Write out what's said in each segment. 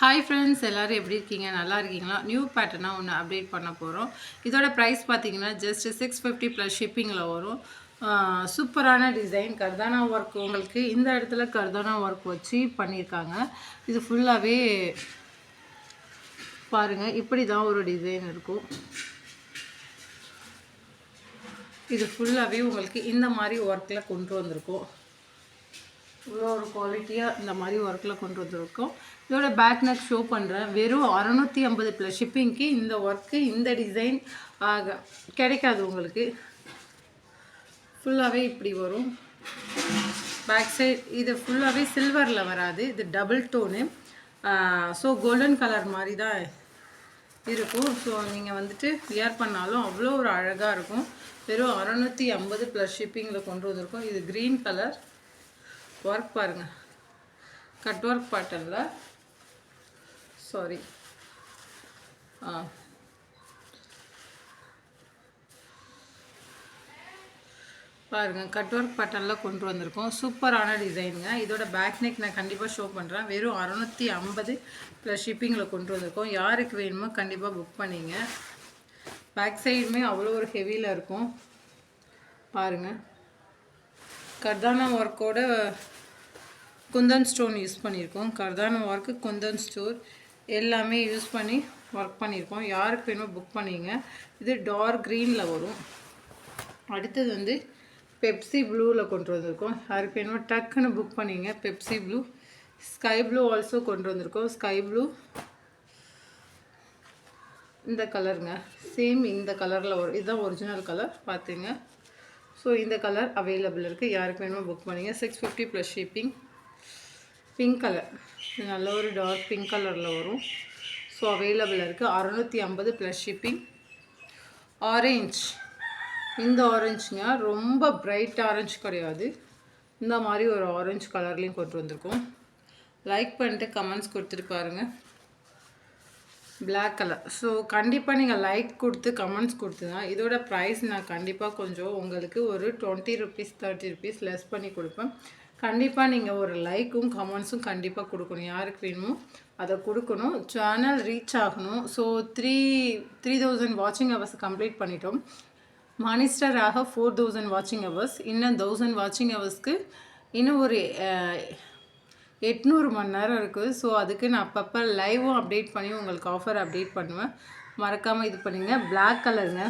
Hi friends, எல்லோரும் எப்படி இருக்கீங்க? நல்லா இருக்கீங்களா? நியூ பேட்டர்னாக ஒன்று அப்டேட் பண்ண போகிறோம். இதோட ப்ரைஸ் பார்த்தீங்கன்னா ஜஸ்ட் 650 ப்ளஸ் ஷிப்பிங்கில் வரும். சூப்பரான டிசைன் கர்தானா ஒர்க். உங்களுக்கு இந்த இடத்துல கர்தானா ஒர்க் வச்சு பண்ணியிருக்காங்க. இது ஃபுல்லாகவே பாருங்கள், இப்படி தான் ஒரு டிசைன் இருக்கும். இது ஃபுல்லாகவே உங்களுக்கு இந்த மாதிரி ஒர்க்கில் கொண்டு வந்திருக்கும். இவ்வளோ ஒரு குவாலிட்டியாக இந்த மாதிரி ஒர்க்கில் கொண்டு வந்திருக்கோம். இதோட பேக் நெக் ஷோ பண்ணுறேன். வெறும் 650 ப்ளஸ் ஷிப்பிங்க்கு இந்த ஒர்க்கு இந்த டிசைன் கிடைக்காது உங்களுக்கு. ஃபுல்லாகவே இப்படி வரும். பேக் சைட் இது ஃபுல்லாகவே சில்வரில் வராது, இது double tone. So golden colour மாதிரி தான் இருக்கும். ஸோ நீங்கள் வந்துட்டு வியர் பண்ணாலும் அவ்வளோ ஒரு அழகாக இருக்கும். வெறும் 650 ப்ளஸ் ஷிப்பிங்கில் கொண்டு வந்திருக்கோம். இது க்ரீன் கலர் ஒர்க் பாருங்கள், கட் ஒர்க் பேட்டர்னில். சாரி, பாருங்கள், கட் ஒர்க் பேட்டர்னில் கொண்டு வந்திருக்கோம். சூப்பரான டிசைனுங்க. இதோட பேக் நெக் நான் கண்டிப்பாக ஷோ பண்ணுறேன். வெறும் 650 ப்ளஸ் ஷிப்பிங்கில் கொண்டு வந்திருக்கோம். யாருக்கு வேணுமோ கண்டிப்பாக புக் பண்ணிங்க. பேக் சைடுமே அவ்வளோ ஒரு ஹெவியில் இருக்கும். பாருங்கள், கர்தானா ஒர்க்கோட குந்தன் ஸ்டோன் யூஸ் பண்ணியிருக்கோம். கர்தானா ஒர்க்கு குந்தன் ஸ்டோன் எல்லாமே யூஸ் பண்ணி ஒர்க் பண்ணியிருக்கோம். யாருக்கு வேணுமோ புக் பண்ணிங்க. இது டார்க் க்ரீனில் வரும். அடுத்தது வந்து பெப்சி ப்ளூவில் கொண்டு வந்திருக்கோம். யாருக்கு வேணுமோ டக்குன்னு புக் பண்ணிங்க. Pepsi blue, sky blue also கொண்டு வந்திருக்கோம். ஸ்கை ப்ளூ இந்த கலருங்க, சேம் இந்த கலரில் வரும். இதுதான் ஒரிஜினல் கலர் பார்த்துங்க. ஸோ இந்த கலர் அவைலபிள் இருக்குது. யாருக்கு வேணுமோ புக் பண்ணிங்க. 650 ப்ளஸ் ஷிப்பிங். பிங்க் கலர், நல்ல ஒரு டார்க் பிங்க் கலரில் வரும். ஸோ அவைலபிள் இருக்குது. 650 ப்ளஸ் ஷிப்பிங். ஆரேஞ்ச், இந்த ஆரஞ்சுங்க ரொம்ப பிரைட் ஆரஞ்சு கிடையாது, இந்த மாதிரி ஒரு ஆரஞ்சு கலர்லேயும் கொண்டு வந்திருக்கோம். லைக் பண்ணிட்டு கமெண்ட்ஸ் கொடுத்துட்டு பாருங்கள். Black colour. ஸோ கண்டிப்பாக நீங்கள் லைக் கொடுத்து கமெண்ட்ஸ் கொடுத்துங்க. இதோட ப்ரைஸ் நான் கண்டிப்பாக கொஞ்சம் உங்களுக்கு ஒரு 20 ருபீஸ் 30 ருபீஸ் லெஸ் பண்ணி கொடுப்பேன். கண்டிப்பாக நீங்கள் ஒரு லைக்கும் கமெண்ட்ஸும் கண்டிப்பாக கொடுக்கணும். யாருக்கு வேணுமோ அதை கொடுக்கணும். சேனல் ரீச் ஆகணும். ஸோ 3000 வாட்சிங் ஹவர்ஸ் கம்ப்ளீட் பண்ணிட்டோம். மானிஸ்டராக 4000 வாட்சிங் ஹவர்ஸ். இன்னும் 1000 வாட்சிங் ஹவர்ஸ்க்கு இன்னும் ஒரு 800 மணி நேரம் இருக்குது. ஸோ அதுக்கு நான் அப்பப்போ லைவும் அப்டேட் பண்ணி உங்களுக்கு ஆஃபர் அப்டேட் பண்ணுவேன். மறக்காமல் இது பண்ணுங்கள். பிளாக் கலருங்க,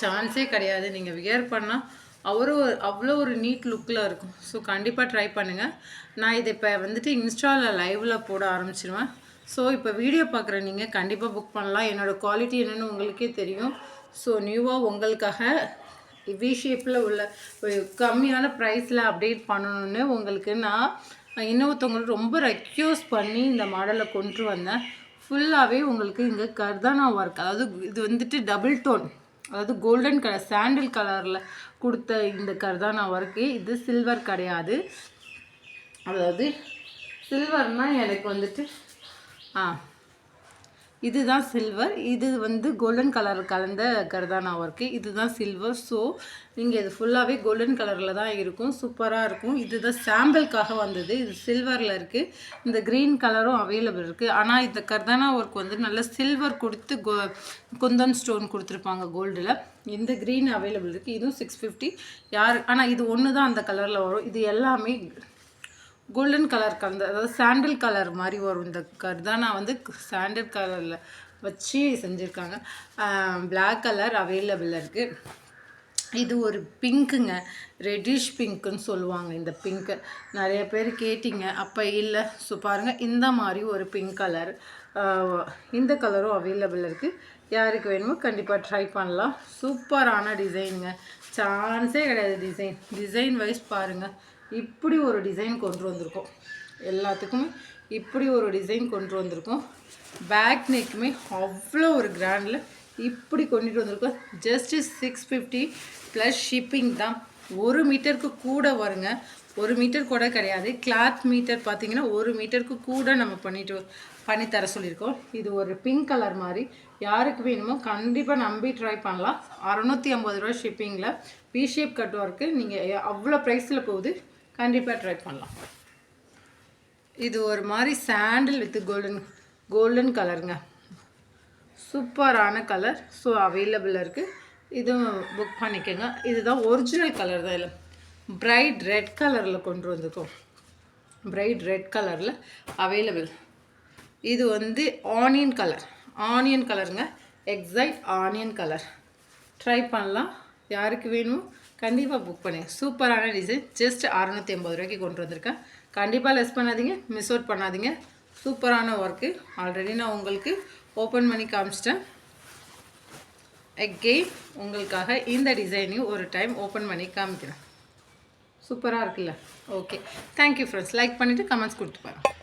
சான்ஸே கிடையாது. நீங்கள் வியர் பண்ணால் அவ்வளோ ஒரு நீட் லுக்கில் இருக்கும். ஸோ கண்டிப்பாக ட்ரை பண்ணுங்கள். நான் இதை இப்போ வந்துட்டு இன்ஸ்டாவில் லைவில் போட ஆரம்பிச்சிடுவேன். ஸோ இப்போ வீடியோ பார்க்குற நீங்கள் கண்டிப்பாக புக் பண்ணலாம். என்னோடய குவாலிட்டி என்னென்னு உங்களுக்கே தெரியும். ஸோ நியூவாக உங்களுக்காக வி ஷேப்பில் உள்ள கம்மியான ப்ரைஸில் அப்டேட் பண்ணணுன்னு உங்களுக்கு நான் இன்னொருத்தவங்களுக்கு ரொம்ப ரெக்யூஸ்ட் பண்ணி இந்த மாடலை கொண்டு வந்தேன். ஃபுல்லாகவே உங்களுக்கு இங்கே கர்தானா ஒர்க், அதாவது இது வந்துட்டு டபுள் டோன், அதாவது கோல்டன் கலர் சாண்டில் கலரில் கொடுத்த இந்த கர்தானா ஒர்க்கு. இது சில்வர் கிடையாது. அதாவது சில்வர்னால் எனக்கு வந்துட்டு இதுதான் சில்வர், இது வந்து கோல்டன் கலர் கலந்த கர்தானா ஒர்க்கு. இதுதான் சில்வர். ஸோ நீங்கள் இது ஃபுல்லாகவே கோல்டன் கலரில் தான் இருக்கும். சூப்பராக இருக்கும். இதுதான் சாம்பிளுக்காக வந்தது. இது சில்வரில் இருக்குது. இந்த க்ரீன் கலரும் அவைலபிள் இருக்குது. ஆனால் இந்த கர்தானா ஒர்க் வந்து நல்ல சில்வர் கொடுத்து குந்தன் ஸ்டோன் கொடுத்துருப்பாங்க கோல்டில். இந்த க்ரீன் அவைலபிள் இருக்குது. இதுவும் 650. ஆனால் இது ஒன்று தான் அந்த கலரில் வரும். இது எல்லாமே கோல்டன் கலர் கலந்த, அதாவது சாண்டில் கலர் மாதிரி வரும். இந்த கர்தானா வந்து சாண்டில் கலரில் வச்சு செஞ்சுருக்காங்க. பிளாக் கலர் அவைலபிள் இருக்குது. இது ஒரு பிங்க்குங்க, ரெட்டிஷ் பிங்க்குன்னு சொல்லுவாங்க. இந்த பிங்க்கு நிறைய பேர் கேட்டிங்க, அப்போ இல்லை. ஸோ பாருங்கள், இந்த மாதிரி ஒரு பிங்க் கலர், இந்த கலரும் அவைலபிள் இருக்குது. யாருக்கு வேணுமோ கண்டிப்பாக ட்ரை பண்ணலாம். சூப்பரான டிசைனுங்க, சான்ஸே கிடையாது. டிசைன் வைஸ் பாருங்கள், இப்படி ஒரு டிசைன் கொண்டு வந்திருக்கோம். எல்லாத்துக்குமே இப்படி ஒரு டிசைன் கொண்டு வந்திருக்கோம். பேக் நெக்குமே அவ்வளோ ஒரு கிராண்டில் இப்படி கொண்டுட்டு வந்திருக்கோம். ஜஸ்ட்டு 650 ப்ளஸ் ஷிப்பிங் தான். 1 மீட்டருக்கு கூட வருங்க. 1 மீட்டர் கூட கிடையாது. கிளாத் மீட்டர் பார்த்தீங்கன்னா 1 மீட்டருக்கு கூட நம்ம பண்ணி தர சொல்லியிருக்கோம். இது ஒரு பிங்க் கலர் மாதிரி. யாருக்கு வேணுமோ கண்டிப்பாக நம்பி ட்ரை பண்ணலாம். 650 ரூபா ஷிப்பிங்கில் வி ஷேப் கட் ஒர்க்கு. நீங்கள் அவ்வளோ ப்ரைஸில் போகுது, கண்டிப்பாக ட்ரை பண்ணலாம். இது ஒரு மாதிரி சாண்டில் வித் கோல்டன் கலருங்க. சூப்பரான கலர். ஸோ அவைலபிள் இருக்குது. இதுவும் புக் பண்ணிக்கோங்க. இதுதான் ஒரிஜினல் கலர் தான். இல்லை பிரைட் ரெட் கலரில் கொண்டு வந்திருக்கோம். பிரைட் ரெட் கலரில் அவைலபிள். இது வந்து ஆனியன் கலருங்க. Exact onion colour. ட்ரை பண்ணலாம். யாருக்கு வேணும் கண்டிப்பாக புக் பண்ணுங்க. சூப்பரான டிசைன். ஜஸ்ட் 680 ரூபாய்க்கு கொண்டு வந்திருக்கேன். கண்டிப்பாக லெஸ் பண்ணாதீங்க, மிஸ் அவுட் பண்ணாதீங்க. சூப்பரான ஒர்க்கு. ஆல்ரெடி நான் உங்களுக்கு ஓப்பன் பண்ணி காமிச்சிட்டேன். அகெயின் உங்களுக்காக இந்த டிசைனையும் ஒரு டைம் ஓப்பன் பண்ணி காமிக்கிறேன். சூப்பராக இருக்குல்ல? Okay, thank you friends. லைக் பண்ணிவிட்டு கமெண்ட்ஸ் கொடுத்து பாருங்கள்.